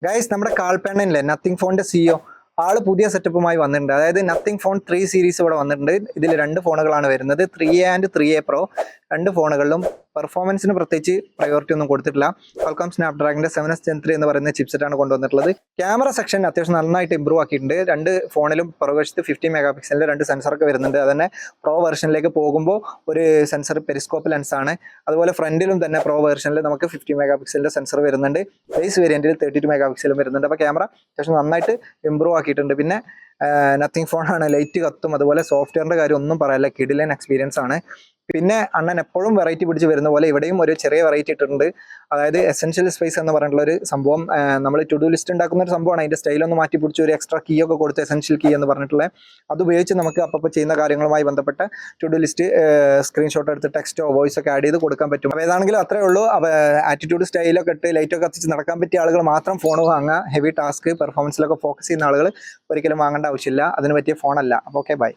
Guys നമ്മുടെ കാൽപ്പേണ്ണല്ലേ nothing ഫോണിന്റെ CEO ആള് പുതിയ സെറ്റപ്പുമായി വന്നിട്ടുണ്ട്. അതായത് നത്തിങ് ഫോൺ 3 സീരീസ് ഇവിടെ വന്നിട്ടുണ്ട്. ഇതിൽ 2 ഫോണുകളാണ് വരുന്നത്, 3A ആൻഡ് 3A Pro. 2 ഫോണുകളിലും പെർഫോമൻസിന് പ്രത്യേകിച്ച് പ്രയോറിറ്റി ഒന്നും കൊടുത്തിട്ടില്ല. ക്വാൾകോം സ്നാപ്ഡ്രാഗന്റെ 7S Gen 3 എന്ന് പറയുന്ന ചിപ്സെറ്റാണ് കൊണ്ടുവന്നിട്ടുള്ളത്. ക്യാമറ സെക്ഷൻ അത്യാവശ്യം നന്നായിട്ട് ഇമ്പ്രൂവ് ആക്കിയിട്ടുണ്ട്. 2 ഫോണിലും പുറകുവശത്ത് 50 മെഗാ പിക്സലിന്റെ 2 സെൻസറൊക്കെ വരുന്നുണ്ട്. അതന്നെ പ്രോ വെർഷനിലേക്ക് പോകുമ്പോൾ ഒരു സെൻസർ പെരിസ്കോപ്പ് ലെൻസ് ആണ്. അതുപോലെ ഫ്രണ്ടിലും തന്നെ പ്രോ വെർഷനിൽ നമുക്ക് 50 മെഗാ പിക്സലിന്റെ സെൻസർ വരുന്നുണ്ട്. ബേസ് വേരിയന്റിൽ 32 മെഗാ പിക്സലും വരുന്നുണ്ട്. അപ്പോൾ ക്യാമറ അത്യാവശ്യം നന്നായിട്ട് ഇമ്പ്രൂവ് ആക്കിയിട്ടുണ്ട്. പിന്നെ നത്തിങ് ഫോണാണ്, ലൈറ്റ് കത്തും. അതുപോലെ സോഫ്റ്റ്വെയറിന്റെ കാര്യം ഒന്നും പറയാനില്ല, കിടിലൻ എക്സ്പീരിയൻസ് ആണ്. പിന്നെ അണ്ണൻ എപ്പോഴും വെറൈറ്റി പിടിച്ച് വരുന്ന പോലെ ഇവിടെയും ഒരു ചെറിയ വെറൈറ്റി ഇട്ടിട്ടുണ്ട്. അതായത് എസെൻഷ്യൽ സ്പേസ് എന്ന് പറഞ്ഞിട്ടുള്ള ഒരു സംഭവം, നമ്മൾ ടു ഡു ലിസ്റ്റ് ഉണ്ടാക്കുന്ന ഒരു സംഭവമാണ്. അതിന്റെ സ്റ്റൈലൊന്ന് മാറ്റി പിടിച്ച് ഒരു എക്സ്ട്രാ കീ ഒക്കെ കൊടുത്ത് എസെൻഷ്യൽ കീ എന്ന് പറഞ്ഞിട്ടുള്ള അത് ഉപയോഗിച്ച് നമുക്ക് അപ്പോൾ ചെയ്യുന്ന കാര്യങ്ങളുമായി ബന്ധപ്പെട്ട ടു ഡു ലിസ്റ്റ് സ്ക്രീൻഷോട്ട് എടുത്ത് ടെക്സ്റ്റോ വോയിസ് ഒക്കെ ആഡ് ചെയ്ത് കൊടുക്കാൻ പറ്റും. അപ്പോൾ ഏതാണെങ്കിലും അത്രേ ഉള്ളൂ. അപ്പോൾ ആറ്റിറ്റ്യൂഡ് സ്റ്റൈലൊക്കെ ഇട്ട് ലൈറ്റൊക്കെ കത്തിച്ച് നടക്കാൻ പറ്റിയ ആളുകൾ മാത്രം ഫോൺ വാങ്ങുക. ഹെവി ടാസ്ക് പെർഫോമൻസിലൊക്കെ ഫോക്കസ് ചെയ്യുന്ന ആളുകൾ ഒരിക്കലും വാങ്ങേണ്ട ആവശ്യമില്ല. അതിന് പറ്റിയ ഫോണല്ല. അപ്പോൾ ഓക്കെ, ബൈ.